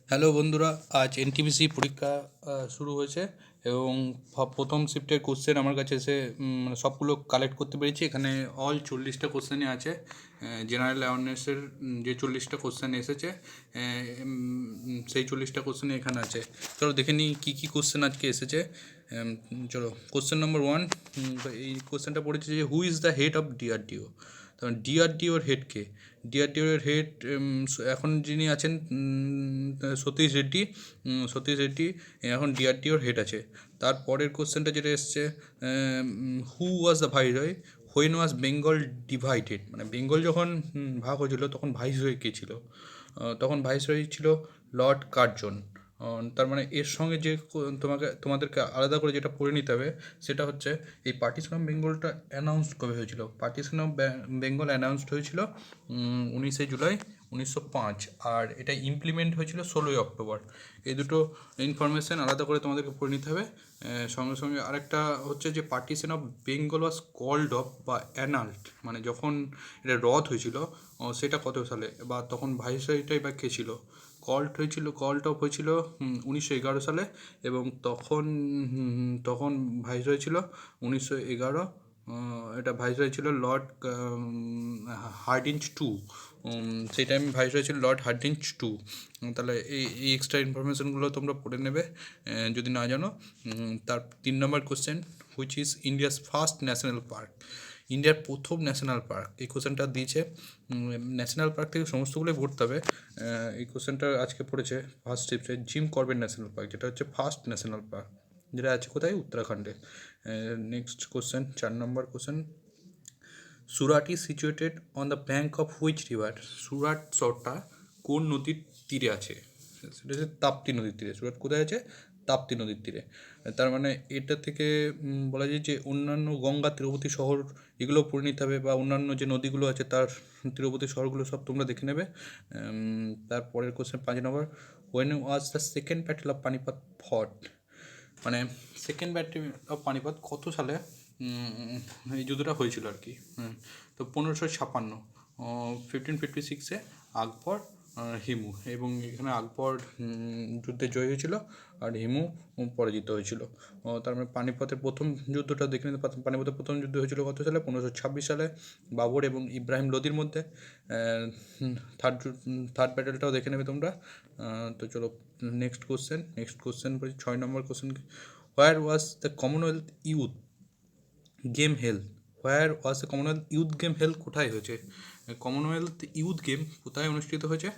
Hello বন্ধুরা, আজ NTPC পরীক্ষা শুরু হয়েছে এবং প্রথম শিফটের কোশ্চেন আমার কাছে এসে মানে সবগুলো কালেক্ট করতে পেরেছি। এখানে অল 40টা কোশ্চেনই আছে। জেনারেল অ্যাওয়ারনেসের যে 40টা কোশ্চেন এসেছে সেই 40টা কোশ্চেনই এখানে আছে। চলো দেখে নিই কী কী কোশ্চেন আজকে এসেছে। চলো, কোশ্চেন নম্বর 1। এই কোশ্চেনটা পড়েছে যে হু is the head of DRDO. তখন ডিআরডিওর হেডকে, ডিআরডিওর হেড এখন যিনি আছেন সতীশ রেড্ডি। সতীশ রেড্ডি এখন ডিআরডিওর হেড আছে। তারপরের কোশ্চেনটা যেটা এসছে, who was the viceroy when was Bengal divided, মানে বেঙ্গল যখন ভাগ হয়েছিল তখন ভাইসরয় কে ছিল? তখন ভাইসরয় ছিল লর্ড কার্জন। তার মানে এর সঙ্গে যে তোমাদেরকে আলাদা করে যেটা পড়ে নিতে হবে সেটা হচ্ছে এই পার্টিশন অফ বেঙ্গলটা অ্যানাউন্সড কবে হয়েছিল। পার্টিশন অফ বেঙ্গল অ্যানাউন্সড হয়েছিল 19 জুলাই 1905, আর এটা ইমপ্লিমেন্ট হয়েছিল 16 অক্টোবর। এই দুটো ইনফরমেশান আলাদা করে তোমাদেরকে পড়ে নিতে হবে। সঙ্গে সঙ্গে আরেকটা হচ্ছে যে partition of Bengal was called off বা অ্যানাল্ট, মানে যখন এটা রদ হয়েছিল সেটা কত সালে, বা তখন ভাইসরয়টাই বা কে ছিল। কল্ড অফ হয়েছিল 1911 সালে, এবং তখন ভাইসরয় ছিল 1911। এটা ভাইসরয় ছিল লর্ড হার্ডিঞ্জ টু। সেই টাইম ভাইসরয় ছিল লর্ড হার্ডিঞ্জ টু। তাহলে এই এক্সট্রা ইনফরমেশনগুলো তোমরা পড়ে নেবে যদি না জানো। তার 3 number question, which is India's first national park. ইন্ডিয়ার প্রথম ন্যাশনাল পার্ক, এই কোশ্চেনটা দিয়েছে। ন্যাশনাল পার্ক থেকে সমস্তগুলোই পড়তে হবে। এই কোশ্চেনটা আজকে পড়েছে ফার্স্ট শিফটে জিম করবেট ন্যাশনাল পার্ক, যেটা হচ্ছে ফার্স্ট ন্যাশনাল পার্ক, যেটা আছে কোথায়, উত্তরাখণ্ডে। Next question, 4 number question, Surat is situated on the bank of which river. Surat শহরটা কোন নদীর তীরে আছে? সেটা হচ্ছে তাপ্তি নদীর তীরে। সুরাট কোথায় আছে? তাপ্তি নদীর তীরে। তার মানে এটা থেকে বলা যায় যে অন্যান্য গঙ্গা তীরবর্তী শহর এগুলো পড়ে নিতে হবে, বা অন্যান্য যে নদীগুলো আছে তার তীরবর্তী শহরগুলো সব তোমরা দেখে নেবে। তারপরের question 5 number, when was the second battle of Panipat ফট। মানে সেকেন্ড ব্যাটেল অফ পানিপথ কত সালে এই যুদ্ধটা হয়েছিল আর কি। তো 1556, 1556-এ আকবর হিমু, এবং এখানে আকবর যুদ্ধে জয় হয়েছিল আর হিমু পরাজিত হয়েছিল। তার মানে পানিপথের প্রথম যুদ্ধটা দেখে নিতে। পানিপথের প্রথম যুদ্ধ হয়েছিল কত সালে? 1526 সালে, বাবর এবং ইব্রাহিম লোদির মধ্যে। থার্ড ব্যাটেলটাও দেখে নেবে তোমরা। তো চলো next question 6 number question, where was the Commonwealth youth game held. Where was the Commonwealth youth game held কোথায় হয়েছে? কমনওয়েলথ ইউথ গেম কোথায় অনুষ্ঠিত হয়েছে?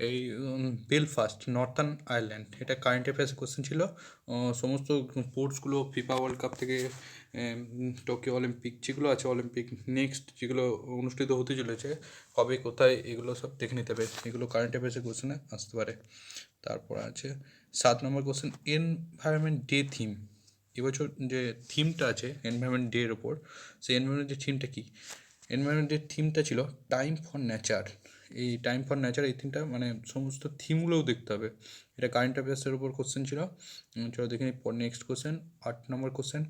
এই বেলফাস্ট, নর্থার্ন আয়ারল্যান্ড। এটা কারেন্ট অ্যাফেয়ার্সের কোশ্চেন ছিল। সমস্ত স্পোর্টসগুলো ফিফা ওয়ার্ল্ড কাপ থেকে টোকিও অলিম্পিক যেগুলো আছে, অলিম্পিক নেক্সট যেগুলো অনুষ্ঠিত হতে চলেছে কবে কোথায়, এগুলো সব দেখে নিতে হবে। এগুলো কারেন্ট অ্যাফেয়ার্সের কোশ্চেনে আসতে পারে। তারপর আছে 7 নম্বর কোশ্চেন, এনভায়রনমেন্ট ডে থিম। এবছর যে থিমটা আছে এনভায়রনমেন্ট ডের ওপর, সেই এনভায়রনমেন্ট ডে থিমটা কী? এনভায়রনমেন্ট ডের থিমটা ছিল টাইম ফর নেচার। এই টাইম ফর নেচার এই থিমটা, মানে সমস্ত থিমগুলোও দেখতে হবে। এটা কারেন্ট অ্যাফেয়ার্সের উপর কোশ্চেন ছিল। চলো দেখে নিই next question, 8 number question,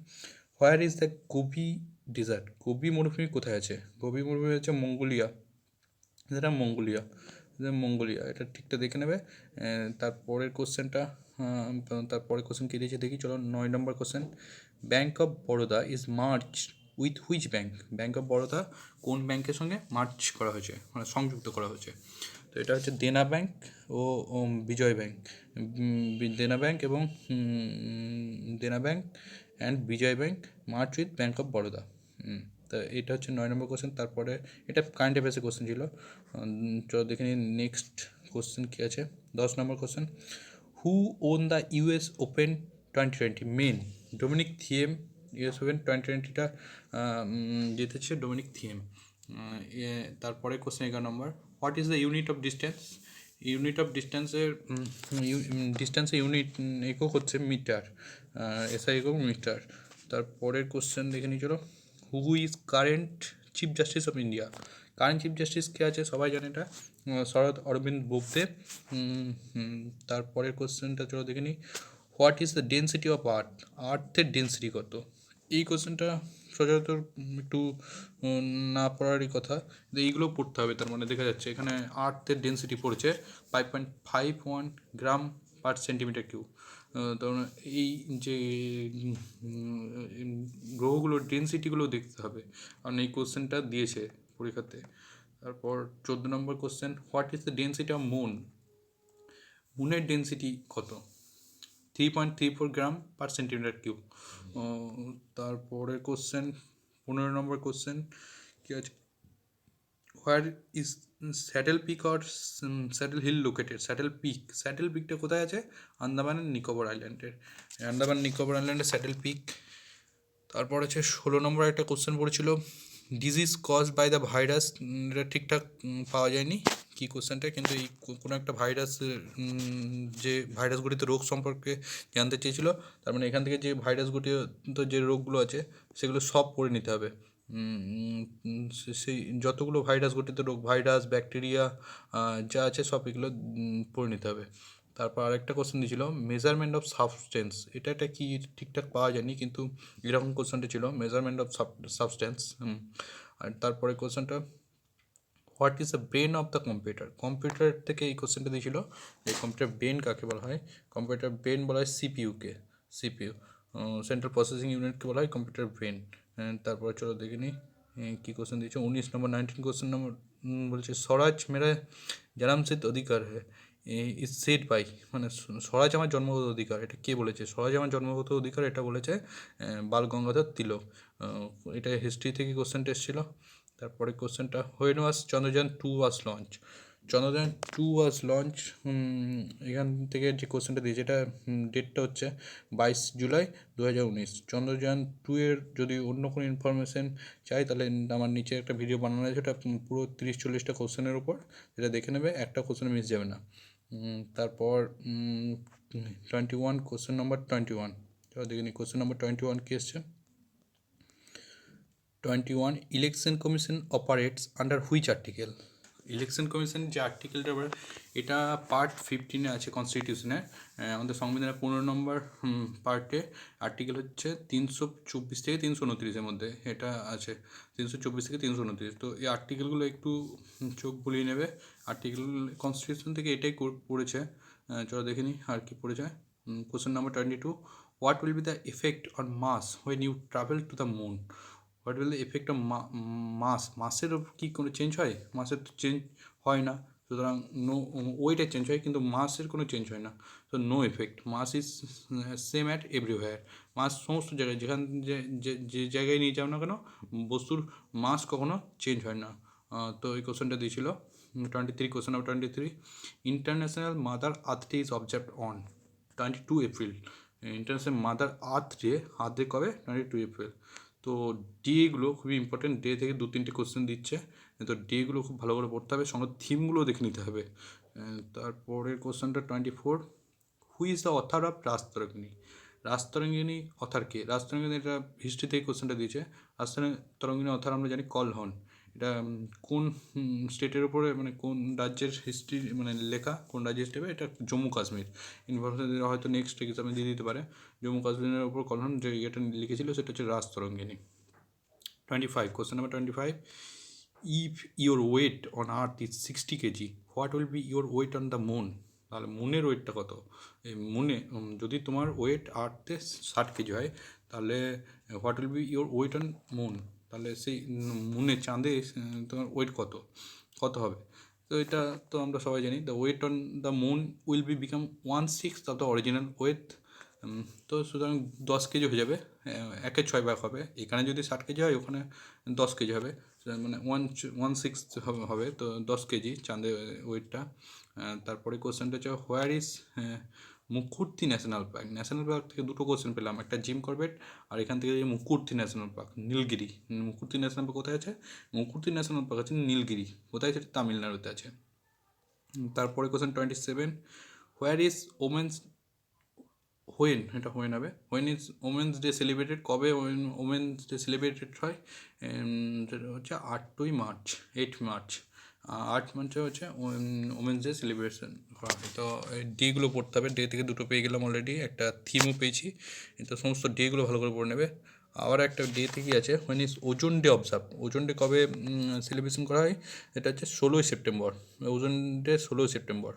where is the Gobi desert. Gobi মরুভূমি কোথায় আছে? গোবি মরুভূমি হচ্ছে মঙ্গোলিয়া। মঙ্গোলিয়া, এটা ঠিকটা দেখে নেবে। তারপরের কোশ্চেন কী দিয়েছে দেখি, চলো 9 number question, Bank of Baroda is merged with which bank. Bank of Baroda কোন ব্যাঙ্কের সঙ্গে মার্চ করা হয়েছে, মানে সংযুক্ত করা হয়েছে? তো এটা হচ্ছে দেনা ব্যাঙ্ক ও বিজয় ব্যাঙ্ক। দেনা ব্যাঙ্ক এবং Dena bank and Vijay bank merge with bank of Baroda. তো এটা হচ্ছে 9 নম্বর কোশ্চেন। তারপরে এটা কারেন্ট অ্যাফেয়ার্সের কোশ্চেন ছিল। চলো দেখে নিই নেক্সট কোশ্চেন কী আছে। 10 number question, who won the US Open 2020 men. Dominic Thiem US Open 2020টা জিতেছে ডোমিনিক থিয়েম। তারপরে question 11 number, what is the unit of distance. Unit of ডিস্টেন্সের ইউনিট একক হচ্ছে মিটার, এসআই একক মিটার। তারপরের কোশ্চেন দেখে নিই চলো, who is current chief justice of India. Current chief justice কে আছে সবাই জানে, এটা শরৎ অরবিন্দ বোবদে। তারপরের কোশ্চেনটা চলো দেখে নিই, what is the density of earth. আর্থের ডেন্সিটি কত? এই কোশ্চেনটা সচরাচর একটু না পড়ারই কথা, কিন্তু এইগুলো পড়তে হবে। তার মানে দেখা যাচ্ছে এখানে আর্থের ডেন্সিটি পড়েছে 5.51 গ্রাম পার সেন্টিমিটার কিউব। তখন এই যে গ্রহগুলোর ডেন্সিটিগুলো দেখতে হবে, কারণ এই কোশ্চেনটা দিয়েছে পরীক্ষাতে। তারপর 14 number question, what is the density of moon? মুনের ডেন্সিটি কত? 3.34 গ্রাম পার সেন্টিমিটার কিউব। তারপরের কোশ্চেন 15 নম্বর কোশ্চেন কী আছে, where is saddle peak or saddle hill located? Saddle পিকটা কোথায় আছে? আন্দামান নিকোবর আইল্যান্ডের, আন্দামান নিকোবর আইল্যান্ডের স্যাডেল পিক। তারপর আছে 16 নম্বর একটা কোশ্চেন পড়েছিল, disease caused by the virus. এটা ঠিকঠাক পাওয়া যায়নি কি কোশ্চেনটা, কিন্তু এই কোনো একটা ভাইরাস, যে ভাইরাস গঠিত রোগ সম্পর্কে জানতে চেয়েছিল। তার মানে এখান থেকে যে ভাইরাস গঠিত যে রোগগুলো আছে সেগুলো সব পড়ে নিতে হবে। সেই যতগুলো ভাইরাস গঠিত রোগ, ভাইরাস, ব্যাকটেরিয়া যা আছে সব এগুলো পড়ে নিতে হবে। তারপর আরেকটা কোশ্চেন দিয়েছিল, মেজারমেন্ট অফ সাবস্টেন্স। এটা কি ঠিকঠাক পাওয়া যায়নি, কিন্তু এরকম কোশ্চেনটা ছিল, মেজারমেন্ট অফ সাবস্টেন্স। আর তারপরে কোশ্চেনটা, what is the brain of the computer? Computer থেকে এই কোশ্চেনটা দিয়েছিল, এই কম্পিউটার ব্রেন কাকে বলা হয়? কম্পিউটার ব্রেন বলা হয় সিপিইউকে, সিপিইউ সেন্ট্রাল প্রসেসিং ইউনিটকে বলা হয় কম্পিউটার ব্রেন। তারপরে চলো দেখে নিই কী কোশ্চেন দিয়েছে। 19 নম্বর 19 কোশ্চেন নম্বর বলছে, স্বরাজ মেরা জন্মসিদ্ধ অধিকার হ্যায় ইজ সেড বাই, মানে স্বরাজ আমার জন্মগত অধিকার, এটা কে বলেছে? স্বরাজ আমার জন্মগত অধিকার এটা বলেছে বাল গঙ্গাধর তিলক। এটা হিস্ট্রি থেকে কোশ্চেনটা এসেছিল। তারপরে কোশ্চেনটা, when was Chandrayaan 2 was launch? Chandrayaan 2 was launch, এখান থেকে যে কোশ্চেনটা দিয়েছে এটা ডেটটা হচ্ছে 22 জুলাই 2019। চন্দ্রযান 2 এর যদি অন্য কোনো ইনফরমেশন চাই তাহলে আমার নিচে একটা ভিডিও বানানো আছে, ওটা পুরো 30-40টা কোশ্চেনের উপর, যেটা দেখে নেবে, একটা কোশ্চেন মিস যাবে না। তারপর 21 কোশ্চেন নম্বর 21, চলো দেখে নিই কোশ্চেন নম্বর 21 কী এসছে। 21, election commission operates under which article? Election commission যে আর্টিকেলটা, এটা পার্ট 15-এ আছে কনস্টিটিউশনে, আমাদের সংবিধানের 15 নম্বর পার্টে আর্টিকেল হচ্ছে 324 থেকে 329-এর মধ্যে এটা আছে, 324 থেকে 329। তো এই আর্টিকেলগুলো একটু চোখ বুলিয়ে নেবে। আর্টিকেল কনস্টিটিউশন থেকে এটাই পড়েছে। চলো দেখে নিই আর কি পড়েছে। Question number 22, what will be the effect on mass when you travel to the moon? What will the effect of মাসের কি কোনো চেঞ্জ হয়? মাসের তো চেঞ্জ হয় না, সুতরাং নো, ওয়েটে চেঞ্জ হয় কিন্তু মাসের কোনো চেঞ্জ হয় না, তো no effect. Mass is same at everywhere. Mass সমস্ত জায়গায়, যেখান যে জায়গায় নিয়ে যাও না কেন, বস্তুর মাস কখনো চেঞ্জ হয় না। তো এই কোশ্চেনটা দিয়েছিল 23, question number 23, international mother earth day is observed on 22 April. International mother earth day কবে? 22 এপ্রিল। তো ডেগুলো খুবই ইম্পর্টেন্ট, ডে থেকে 2-3টে কোশ্চেন দিচ্ছে, তো ডেগুলো খুব ভালো করে পড়তে হবে, সঙ্গে থিমগুলো দেখে নিতে হবে। তারপরের কোশ্চেনটা 24, who is the author of Rajatarangini? Rajatarangini author কে? রাজতরঙ্গিনী, এটা হিস্ট্রি থেকে কোশ্চেনটা দিয়েছে। রাজতরঙ্গিনী অথার আমরা জানি কলহন। এটা কোন স্টেটের উপরে, মানে কোন রাজ্যের হিস্ট্রি, মানে লেখা কোন রাজ্যের হিস্ট্রি? এটা জম্মু কাশ্মীর। ইনফরমেশন হয়তো নেক্সট এক্সামে দিয়ে দিতে পারে। জম্মু কাশ্মীরের উপর কলহন যে এটা লিখেছিল সেটা হচ্ছে Rajatarangini. 25, question number 25, if your weight on earth is 60 KG, what will be your weight on the moon? তাহলে মুনের ওয়েটটা কত? এই মুনে যদি তোমার ওয়েট আর্থে 60 কেজি হয়, তাহলে what will be your weight on moon? তাহলে সেই মুনে, চাঁদে তোমার ওয়েট কত হবে? তো এটা তো আমরা সবাই জানি, the weight on the moon will be become 1/6 of the original weight. তো সুতরাং 10 কেজি হয়ে যাবে, 1/6 ভাগ হবে। এখানে যদি 60 কেজি হয়, ওখানে 10 কেজি হবে, মানে 1/6 হবে, তো 10 কেজি চাঁদের ওয়েটটা। তারপরে কোশ্চেনটা হচ্ছে, where is Mukurthi national park? National park থেকে দুটো কোশ্চেন পেলাম, একটা জিম করবেট, আর এখান থেকে Mukurthi national park, Nilgiri. Mukurthi national park কোথায় আছে? মুকুর্তি ন্যাশনাল পার্ক আছে নীলগিরি। কোথায় আছে? তামিলনাড়ুতে আছে। তারপরে কোশ্চেন 27, হোয়ার ইজ হোয়েন হবে, when is women's day celebrated? কবে ওমেন্স ডে সেলিব্রেটেড হয়? সেটা হচ্ছে 8ই মার্চ, 8 মার্চ। 8 মার্চে হচ্ছে ওমেন্স ডে সেলিব্রেশন করা হয়। তো ডেগুলো পড়তে হবে, ডে থেকে দুটো পেয়ে গেলাম অলরেডি, একটা থিমও পেয়েছি, তো সমস্ত ডেগুলো ভালো করে পড়ে নেবে। আবার একটা ডেতে কি আছে, হোয়েন ইজ ওজন ডে অবজার্ভ, ওজন ডে কবে সেলিব্রেশন করা হয়, এটা হচ্ছে 16ই সেপ্টেম্বর, ওজন ডে 16ই সেপ্টেম্বর।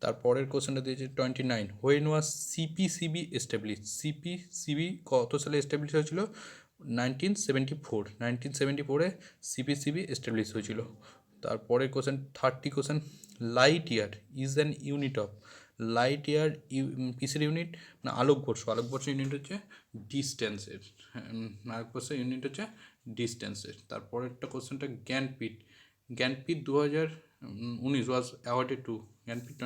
তারপরের কোশ্চেনটা দিয়েছে 29, when was CPCB establish, CPCB কত সালে এস্টাবলিশ হয়েছিল, 1974 সিপিসিবি এস্টাবলিশ হয়েছিল। তারপরের question 30 question, light year is an unit of, light year কিসের ইউনিট, না আলোকবর্ষ, আলোকবর্ষ ইউনিট হচ্ছে ডিস্টেন্সের, আলোকবর্ষ ইউনিট হচ্ছে ডিস্টেন্সের। তারপরেরটা কোশ্চেনটা Jnanpith, Jnanpith 2019 was awarded two, Jnanpith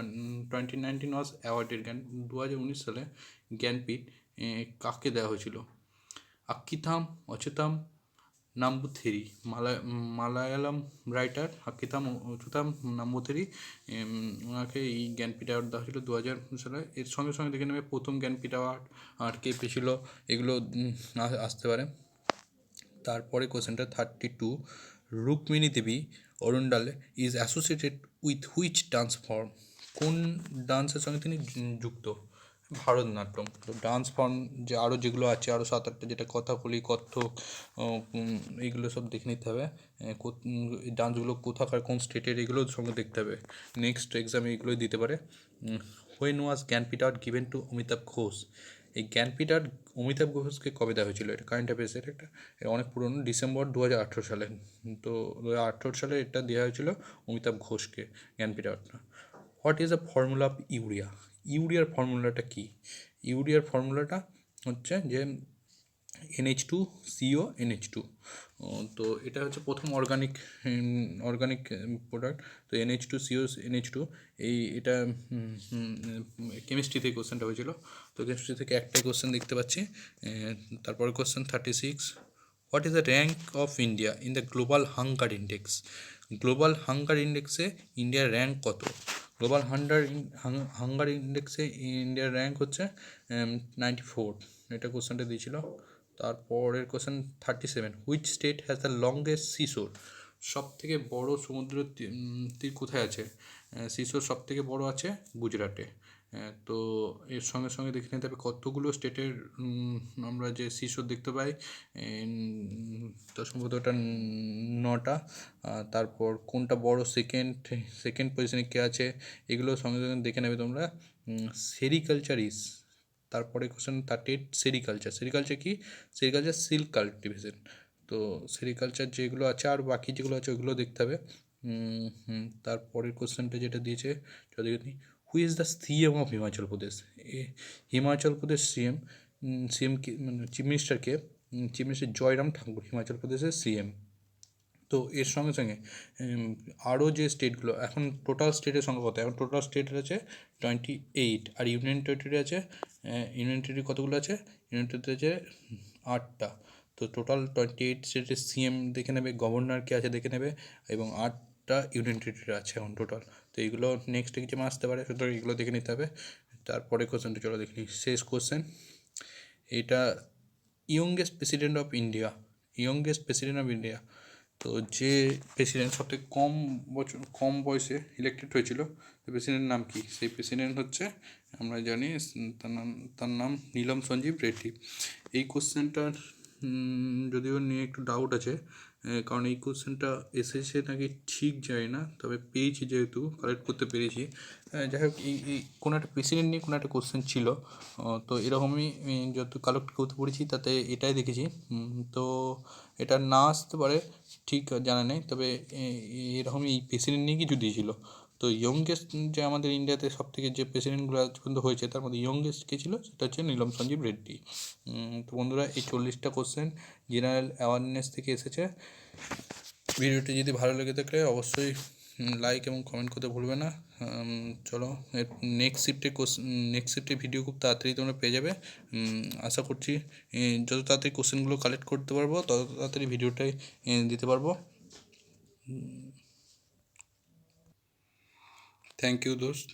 2019 was awarded, 2019 সালে জ্ঞানপীঠ কাকে দেওয়া হয়েছিল, আক্কিথাম অচ্যুতাম নাম্বুথেরি, মালায়ালাম রাইটার আক্কিথাম অচ্যুতাম নাম্বুথেরি, ওনাকে এই জ্ঞানপীঠ অ্যাওয়ার্ড দেওয়া হয়েছিল 2019 সালে। এর সঙ্গে সঙ্গে দেখে নেবে প্রথম জ্ঞানপীঠ অ্যাওয়ার্ড কে পেয়েছিল, এগুলো আসতে পারে। তারপরে কোশ্চেনটা 32, Rukmini Devi Arundale is associated with which dance form, কোন ডান্সের সঙ্গে তিনি যুক্ত, ভারতনাট্যম। তো ডান্স ফর্ম যে আরও যেগুলো আছে, আরও 7-8টা, যেটা কথাকলি, কত্থক, এইগুলো সব দেখে নিতে হবে, এই ডান্সগুলো কোথাকার, কোন স্টেটের, এগুলো সঙ্গে দেখতে হবে, নেক্সট এক্সামে এগুলোই দিতে পারে। When was Jnanpith award given to Amitabh Ghosh, এই জ্ঞানপীঠ অ্যাওয়ার্ড অমিতাভ ঘোষকে কবে দেওয়া হয়েছিল, এটা কারেন্ট অ্যাফেয়ার্সের একটা অনেক পুরনো, ডিসেম্বর 2018 সালে। তো 2018 সালে এটা দেওয়া হয়েছিল অমিতাভ ঘোষকে জ্ঞানপীঠ অ্যাওয়ার্ডটা। What is the formula of urea, ইউরিয়ার ফর্মুলাটা কি, ইউরিয়ার ফর্মুলাটা হচ্ছে যে NH2CO NH2, তো এটা হচ্ছে প্রথম অর্গানিক প্রোডাক্ট। তো NH2CO NH2, এটা কেমিস্ট্রি থেকে কোশ্চেনটা হয়েছিল, তো কেমিস্ট্রি থেকে একটাই কোশ্চেন দেখতে পাচ্ছি। তারপরে question 36, what is the rank of India in the global hunger index, global hunger ইন্ডেক্সে ইন্ডিয়ার র্যাঙ্ক কত, গ্লোবাল হাঙ্গার ইন্ডেক্সে ইন্ডিয়ার র্যাঙ্ক হচ্ছে 94, এটা কোশ্চেনটা দিয়েছিল। তারপরের question 37, which state has the longest সিশোর, সব থেকে বড়ো সমুদ্র তীর কোথায় আছে, সিশোর সব থেকে বড়ো আছে গুজরাটে। তো এর সঙ্গে সঙ্গে দেখে নিতে হবে কতগুলো স্টেটের আমরা যে সিশোর দেখতে পাই, তো সম্ভবত ওটা 9টা। তারপর কোনটা বড়, সেকেন্ড পজিশনে কে আছে, এগুলো সঙ্গে সঙ্গে দেখে নেবে তোমরা। সেরিকালচার ইজ, তারপরে কোশ্চেন 38, সেরিকালচার কি, সেরিকালচার সিল্ক কাল্টিভেশন। তো সেরিকালচার যেগুলো আছে আর বাকি যেগুলো আছে ওগুলো দেখতে হবে। তারপরের কোশ্চেনটা যেটা দিয়েছে, হু is the CM of Himachal Pradesh, Himachal Pradesh CM কি, মানে চিফ মিনিস্টার জয়রাম ঠাকুর, হিমাচল প্রদেশের সিএম। তো এর সঙ্গে সঙ্গে আরও যে স্টেটগুলো, এখন টোটাল স্টেটের সংখ্যা কত, এখন টোটাল স্টেটের আছে 28, আর ইউনিয়ন টেরিটরি আছে, ইউনিয়ন টেরিটরি কতগুলো আছে, ইউনিয়ন টেরিটরি আছে 8টা। তো টোটাল 28 স্টেটের সিএম দেখে নেবে, গভর্নর কে আছে দেখে নেবে, এবং 8টা ইউনিয়ন টেরিটরি আছে এখন টোটাল। তো এইগুলো নেক্সট এক্সামে আসতে পারে, সুতরাং এগুলো দেখে নিতে হবে। তারপরে কোশ্চেনটা চলো দেখি, শেষ কোশ্চেন, এটা ইয়ংগেস্ট প্রেসিডেন্ট অফ ইন্ডিয়া, তো যে প্রেসিডেন্ট সবথেকে কম বয়সে ইলেক্টেড হয়েছিল, তো প্রেসিডেন্টের নাম কি, সেই প্রেসিডেন্ট হচ্ছে আমরা জানি তার নাম নীলম সঞ্জীব রেড্ডি। এই কোশ্চেনটার যদিও নিয়ে একটু ডাউট আছে, কারণ এই কোশ্চেনটা এসেছে নাকি ঠিক যায় না, তবে পেয়েছি যেহেতু কালেক্ট করতে পেরেছি। যাই হোক, এই কোনো একটা প্রেসিডেন্ট নিয়ে কোনো একটা কোশ্চেন ছিল, তো এরকমই যত কালেক্ট করতে পেরেছি তাতে এটাই দেখেছি। তো এটা না আসতে পারে, ঠিক জানা নেই, তবে এরকমই এই প্রেসিডেন্ট নিয়ে কিছু দিয়েছিল। তো ইয়ংগেস্ট যে আমাদের ইন্ডিয়াতে সব থেকে যে প্রেসিডেন্টগুলো আজ পর্যন্ত হয়েছে তার মধ্যে ইয়ংগেস্ট কে ছিল, সেটা হচ্ছে নীলম সঞ্জীব রেড্ডি। তো বন্ধুরা, এই 40টা কোশ্চেন জেনারেল অ্যাওয়ারনেস থেকে এসেছে। ভিডিওটি যদি ভালো লেগে থাকে অবশ্যই লাইক এবং কমেন্ট করতে ভুলবে না। চলো, নেক্সট শিফটে ভিডিও খুব তাড়াতাড়ি তোমরা পেয়ে যাবে। আশা করছি যত তাড়াতাড়ি কোশ্চেনগুলো কালেক্ট করতে পারবো তত তাড়াতাড়ি ভিডিওটাই দিতে পারবো। থ্যাংক ইউ দোস্ত।